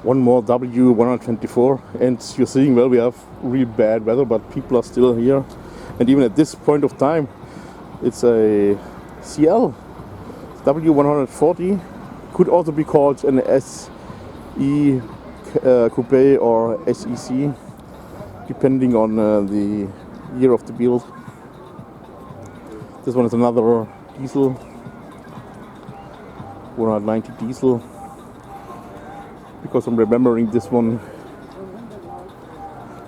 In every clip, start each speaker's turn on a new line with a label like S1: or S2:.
S1: one more W124, and you're seeing, well, we have really bad weather, but people are still here. And even at this point of time, it's a CL W140, could also be called an SE Coupe or SEC, depending on the year of the build. This one is another diesel, 190 diesel, because I'm remembering this one.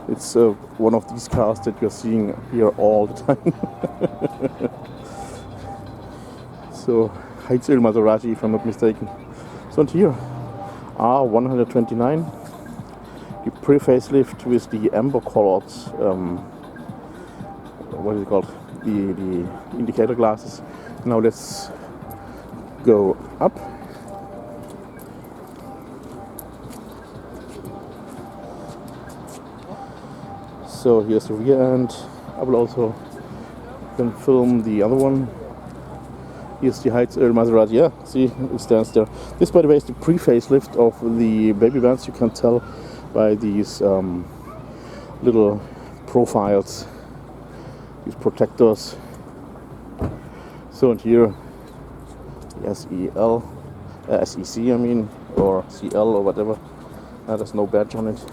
S1: It's one of these cars that you're seeing here all the time. So, Heizöl Maserati, if I'm not mistaken. So, and here, R129, the pre-facelift with the amber colored, what is it called? The indicator glasses. Now let's go up. So here's the rear end. I will also then film the other one. Here's the Heizöl Maserati. Yeah, see, it stands there. This, by the way, is the pre-facelift of the baby vans. You can tell by these little profiles, these protectors. So, and here, the SEC, I mean, or CL or whatever. There's no badge on it.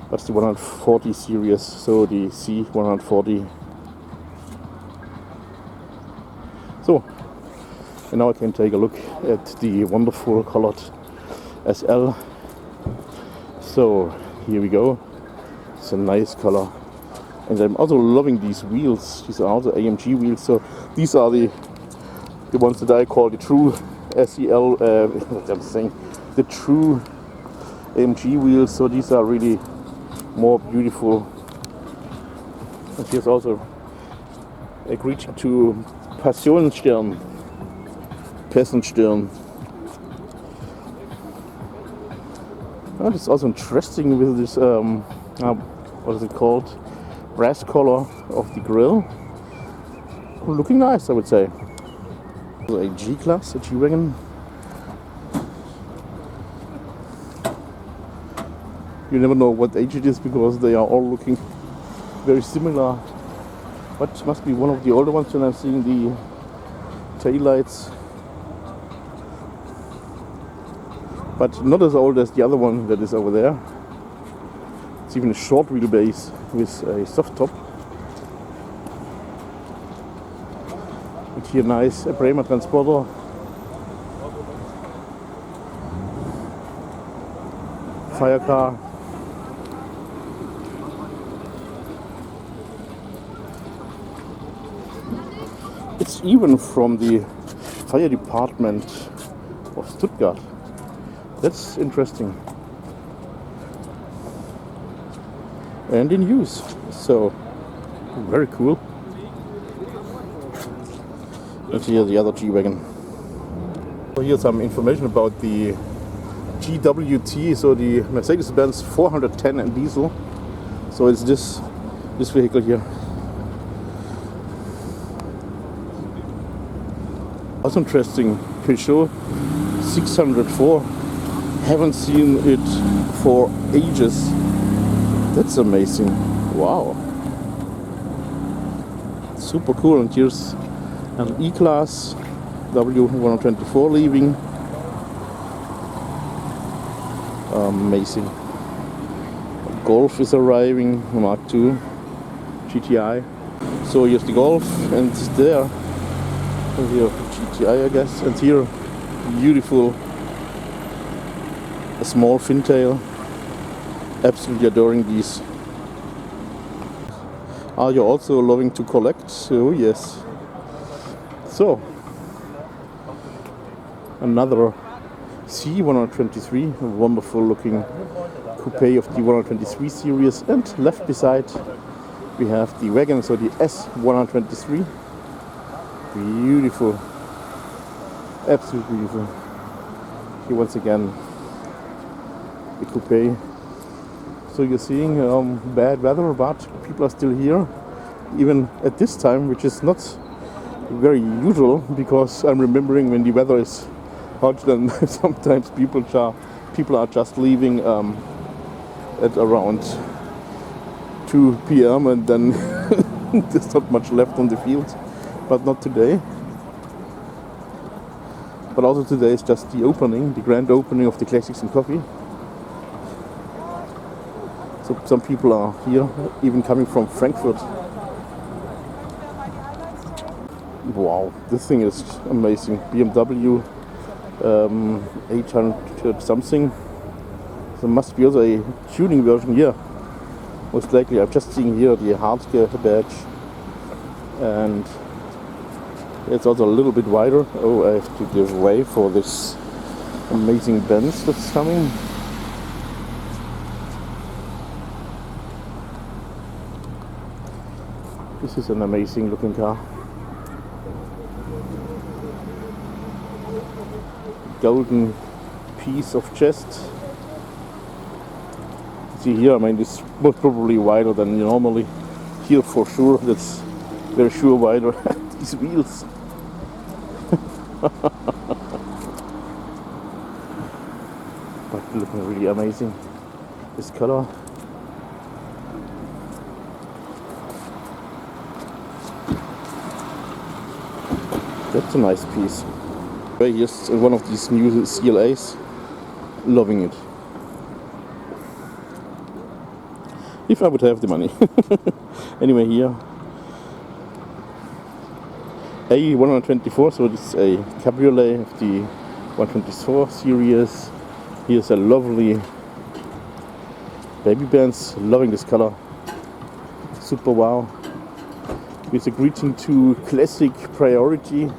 S1: That's the 140 series, so the C140. So, and now I can take a look at the wonderful colored SL. So, here we go. It's a nice color. And I'm also loving these wheels. These are also AMG wheels. So, these are the ones that I call the true SEL, what I'm saying, the true AMG wheels. So, these are really more beautiful. And here's also a greeting to Passionsstirn. And it's also interesting with this, what is it called? Brass color of the grille. Looking nice, I would say. A G-Class, a G-Wagon. You never know what age it is because they are all looking very similar. But must be one of the older ones when I'm seeing the tail lights. But not as old as the other one that is over there. It's even a short wheelbase with a soft top. And here nice Bremer Transporter. Fire car. It's even from the fire department of Stuttgart. That's interesting. And in use. So, very cool. And here the other G-Wagon. So here's some information about the GWT, so the Mercedes-Benz 410 and diesel. So it's this vehicle here. Also interesting, Peugeot 604. Haven't seen it for ages. That's amazing. Wow. Super cool. And here's an E-Class W124 leaving. Amazing. Golf is arriving, Mark II GTI. So here's the Golf, and there, and here GTI, I guess, and here beautiful, a small fintail. Absolutely adoring these. Are you also loving to collect? Oh yes. So another C123, a wonderful looking coupe of the 123 series, and left beside we have the wagon, so the S123. Beautiful, absolutely beautiful. Here once again the coupe. So you're seeing bad weather, but people are still here, even at this time, which is not very usual, because I'm remembering when the weather is hot, then sometimes people are just leaving at around 2 p.m. and then there's not much left on the field, but not today. But also today is just the opening, the grand opening of the Classics and Coffee. So some people are here, even coming from Frankfurt. Wow, this thing is amazing. BMW 800 something. There must be also a tuning version here. Most likely, I'm just seeing here the heutige badge, and it's also a little bit wider. Oh, I have to give way for this amazing Benz that's coming. This is an amazing looking car. Golden piece of chest. See here, I mean, this most probably wider than normally. Here for sure, that's very sure wider. These wheels. But looking really amazing. This color. That's a nice piece. Here's one of these new CLAs. Loving it. If I would have the money. Anyway, here A124, so this is a cabriolet of the 124 series. Here's a lovely baby Benz. Loving this color. Super wow. With a greeting to classic priority.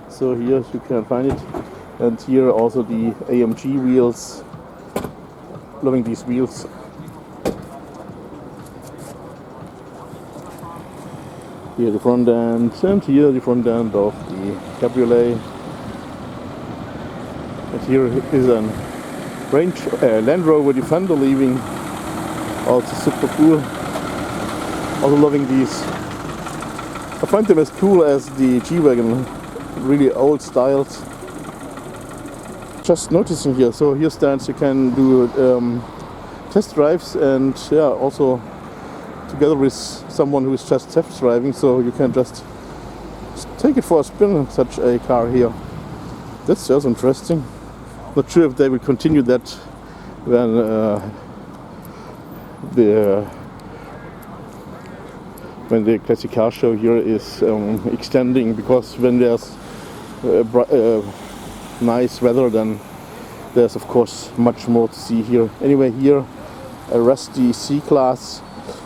S1: So here you can find it. And here also the AMG wheels. Loving these wheels. Here the front end, and here the front end of the cabriolet. And here is a Land Rover Defender leaving. Also super cool. Also loving these. I find them as cool as the G-Wagon. Really old styled. Just noticing here, so here stands you can do test drives, and yeah, also together with someone who is just test driving, so you can just take it for a spin, such a car here. That's just interesting. Not sure if they will continue that when the classic car show here is extending, because when there's nice weather, then there's of course much more to see here. Anyway, here a rusty C-Class,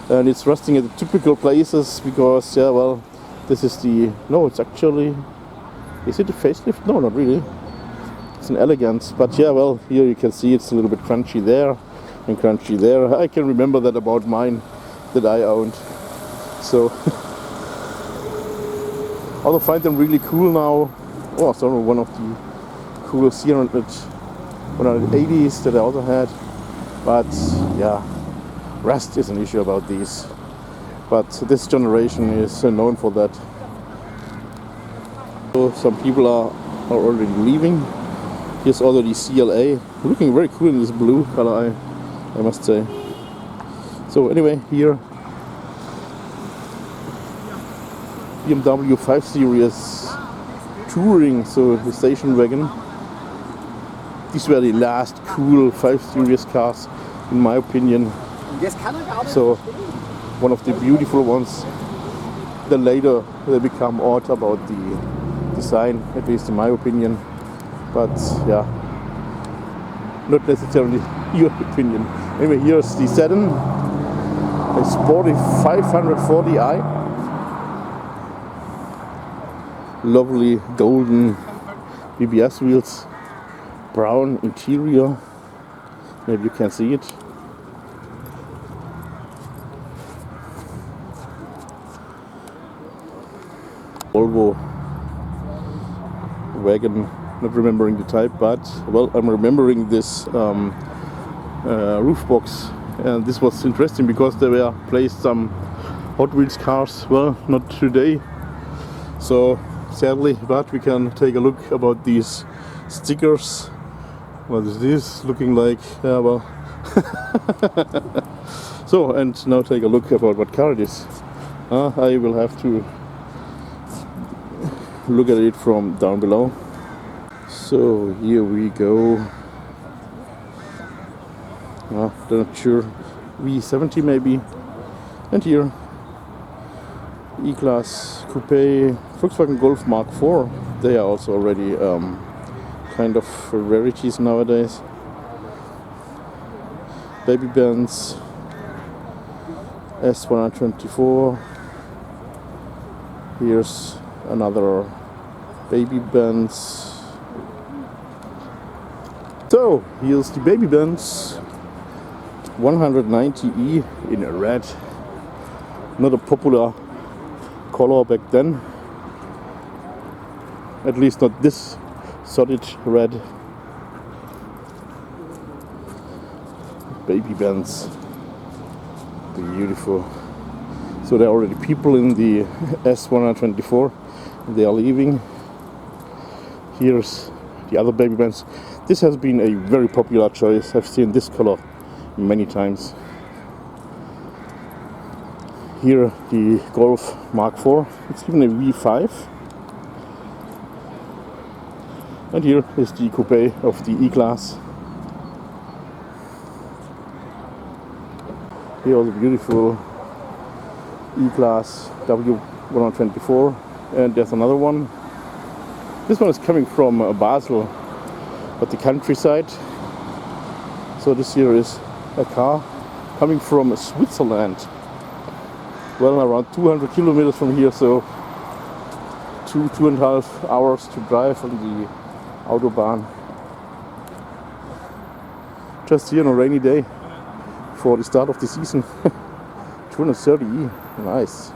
S1: and it's rusting at the typical places because, yeah, well, this is the, no, it's actually, is it a facelift? No, not really. It's an Elegance, but yeah, well, here you can see it's a little bit crunchy there and crunchy there. I can remember that about mine that I owned. So also find them really cool now. Oh, sorry, one of the coolest here 180s that I also had. But yeah, rust is an issue about these. But this generation is known for that. So some people are already leaving. Here's already CLA, looking very cool in this blue color, I must say. So anyway, here BMW 5 Series Touring, so the station wagon. These were the last cool 5 Series cars, in my opinion. So one of the beautiful ones. Then later they become odd about the design, at least in my opinion. But yeah, not necessarily your opinion. Anyway, here's the Sedan, a sporty 540i. Lovely golden BBS wheels, brown interior, maybe you can see it. Volvo wagon, not remembering the type, but well, I'm remembering this roof box, and this was interesting because there were placed some Hot Wheels cars, well, not today, so sadly, but we can take a look about these stickers. What is this looking like? Yeah, well. So, and now take a look about what car it is. I will have to look at it from down below. So here we go. Not sure. V70 maybe. And here E-Class Coupe Volkswagen Golf Mark IV. They are also already kind of rarities nowadays. Baby Benz S124. Here's another Baby Benz. So here's the Baby Benz 190e in red. Not a popular color back then. At least not this solid red. Baby Benz. Beautiful. So there are already people in the S124. They are leaving. Here's the other Baby Benz. This has been a very popular choice. I've seen this color many times. Here the Golf Mark IV. It's even a V5. And here is the coupe of the E-Class. Here are the beautiful E-Class W124, and there's another one. This one is coming from Basel, but the countryside. So this here is a car coming from Switzerland. Well, around 200 kilometers from here, so 2.5 hours to drive on the Autobahn. Just here on a rainy day for the start of the season. 230e, nice.